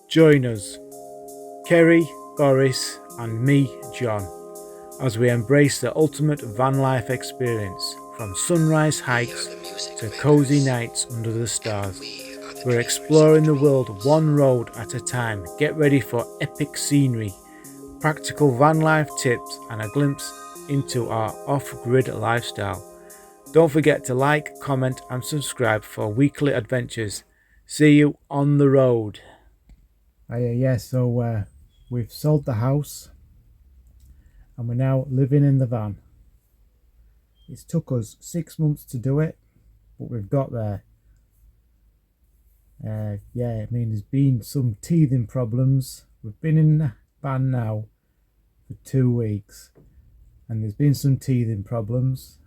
Join us, Kerry, Boris and me, John, as we embrace the ultimate van life experience, from sunrise hikes to cosy nights under the stars. We're exploring the world one road at a time. Get ready for epic scenery, practical van life tips and a glimpse into our off-grid lifestyle. Don't forget to like, comment and subscribe for weekly adventures. See you on the road. So we've sold the house and we're now living in the van. It's took us 6 months to do it, but we've got there. There's been some teething problems. We've been in the van now for 2 weeks and there's been some teething problems.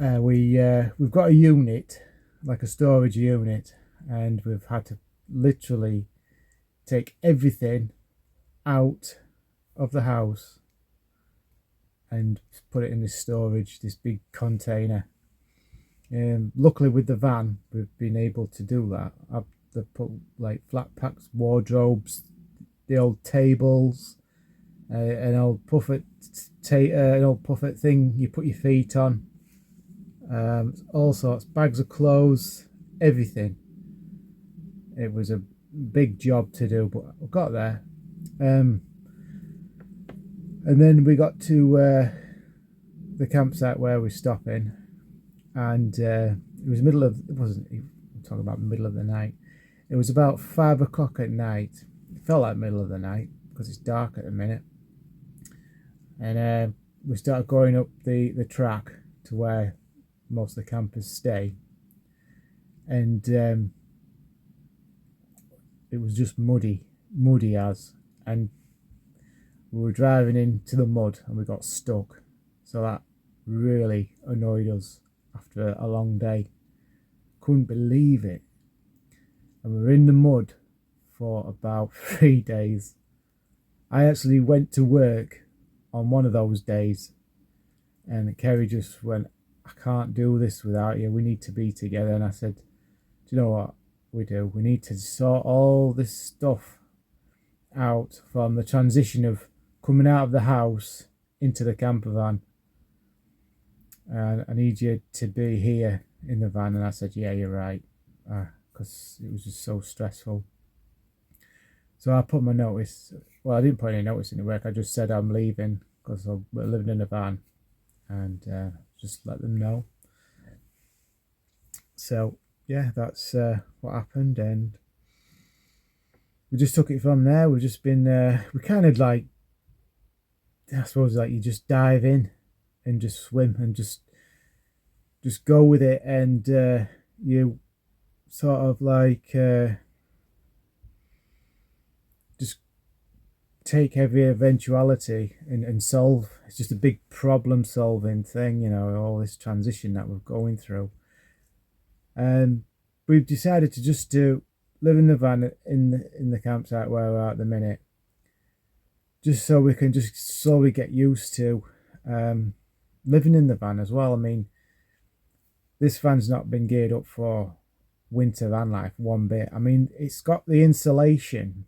We've got a unit, like a storage unit, and we've had to literally take everything out of the house and put it in this storage, this big container. Luckily with the van we've been able to do that. I've put like flat packs, wardrobes, the old tables, an old puffet thing you put your feet on, all sorts, bags of clothes, everything. It was a big job to do, but we got there. And then we got to the campsite where we're stopping, and it was I'm talking about middle of the night. It was about 5 o'clock at night. It felt like middle of the night because it's dark at the minute. And we started going up the track to where most of the campers stay, and it was just muddy as, and we were driving into the mud and we got stuck. So that really annoyed us after a long day. Couldn't believe it. And we were in the mud for about 3 days. I actually went to work on one of those days and Kerry just went, "I can't do this without you, we need to be together." And I said, "Do you know what we do? We need to sort all this stuff out from the transition of coming out of the house into the camper van. And I need you to be here in the van." And I said, "Yeah, you're right," because it was just so stressful. So I put my notice. Well, I didn't put any notice in the work. I just said I'm leaving because we're living in a van, and just let them know. So yeah, that's what happened, and we just took it from there. We've just been we kind of like, I suppose, like you just dive in and just swim and just go with it, and you sort of like just take every eventuality and solve. It's just a big problem solving thing, you know, all this transition that we're going through. And we've decided to just live in the van in the campsite where we're at the minute, just so we can just slowly get used to living in the van as well. I mean, this van's not been geared up for winter van life one bit. I mean, it's got the insulation,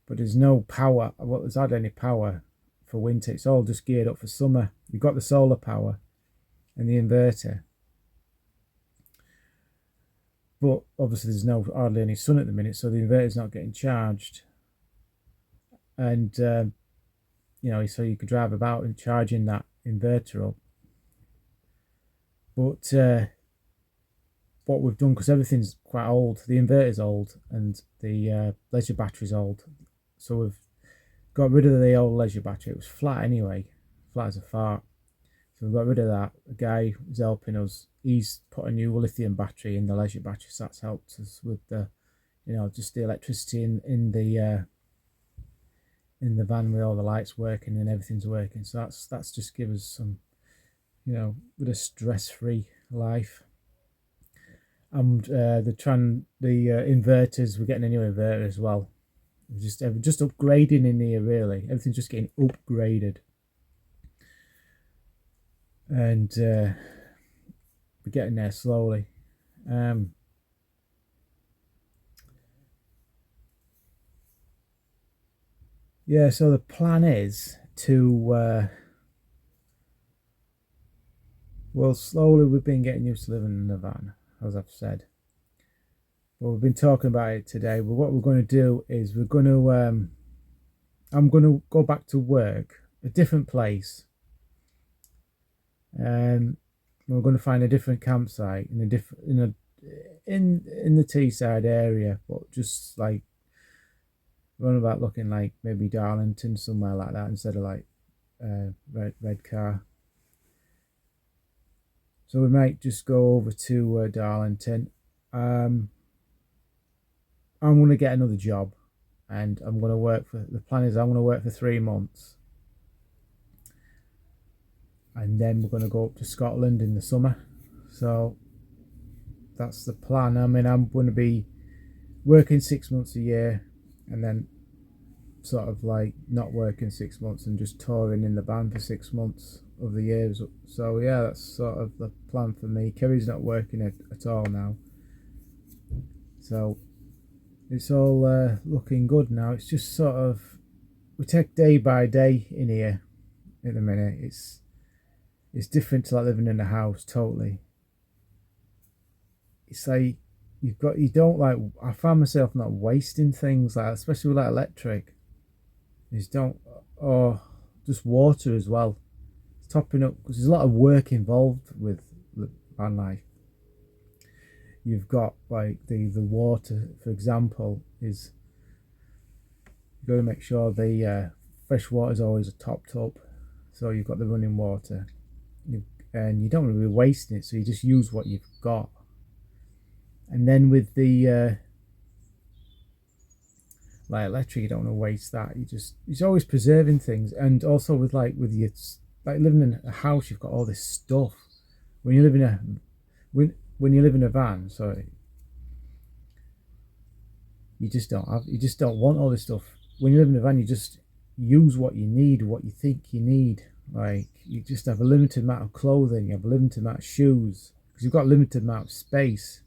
but there's no power. Well, there's hardly any power for winter. It's all just geared up for summer. You've got the solar power and the inverter, but obviously there's hardly any sun at the minute, so the inverter's not getting charged. And you know, so you could drive about and charging that inverter up. But what we've done, because everything's quite old, the inverter's old and the leisure battery's old, so we've got rid of the old leisure battery. It was flat anyway, flat as a fart. So we got rid of that. The guy who's helping us, he's put a new lithium battery in the leisure battery, so that's helped us with the, you know, just the electricity in the van, with all the lights working and everything's working. So that's just give us some, you know, with a stress-free life. And the inverters, we're getting a new inverter as well. We're just upgrading in here, really. Everything's just getting upgraded. And we're getting there slowly. yeah, so the plan is to well, slowly we've been getting used to living in a van, as I've said. But we've been talking about it today. But what we're going to do is we're going to I'm going to go back to work, a different place. We're going to find a different campsite in a different in the Teesside area, but just like run about looking like maybe Darlington, somewhere like that, instead of like Redcar. So we might just go over to Darlington. I'm going to get another job, and I'm going to work for. The plan is I'm going to work for 3 months, and then we're going to go up to Scotland in the summer. So that's the plan. I mean, I'm going to be working 6 months a year, and then sort of like not working 6 months and just touring in the van for 6 months of the year. So yeah, that's sort of the plan for me. Kerry's not working at all now, so it's all looking good now. It's just sort of, we take day by day in here at the minute. It's different to like living in a house totally. It's like you don't like, I find myself not wasting things, like especially with like electric. You don't, or just water as well. It's topping up, because there's a lot of work involved with Vanlife. You've got like the water, for example, is you've got to make sure the fresh water is always topped up. So you've got the running water, and you don't want to be wasting it, so you just use what you've got. And then with the like electric, you don't want to waste that. You're always preserving things. And also with your like living in a house, you've got all this stuff. When you live in a when you live in a van, sorry, you just don't want all this stuff. When you live in a van, you just use what you need, what you think you need. Like, you just have a limited amount of clothing, you have a limited amount of shoes, because you've got a limited amount of space.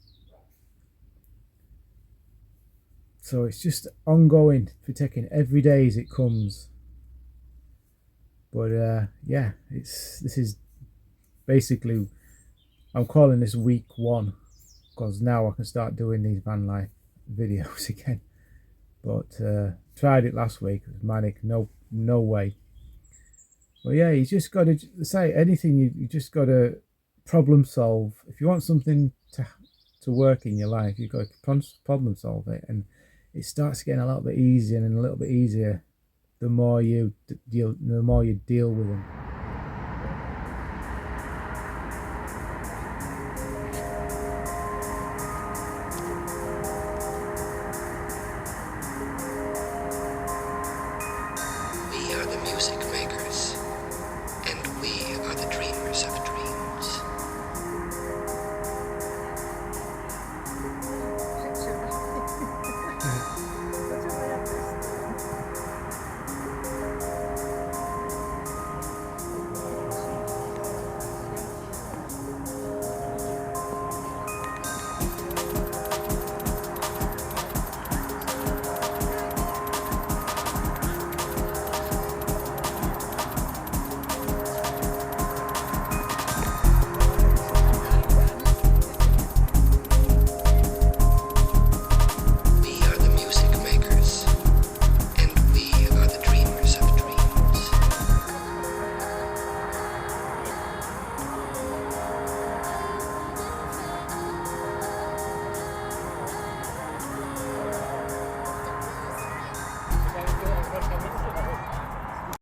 So it's just ongoing, protecting every day as it comes. But yeah, this is basically, I'm calling this week 1, because now I can start doing these van life videos again. But tried it last week, it was manic, no way. But yeah, you just got to say anything. You just got to problem solve. If you want something to work in your life, you've got to problem solve it, and it starts getting a little bit easier and a little bit easier the more you deal with them.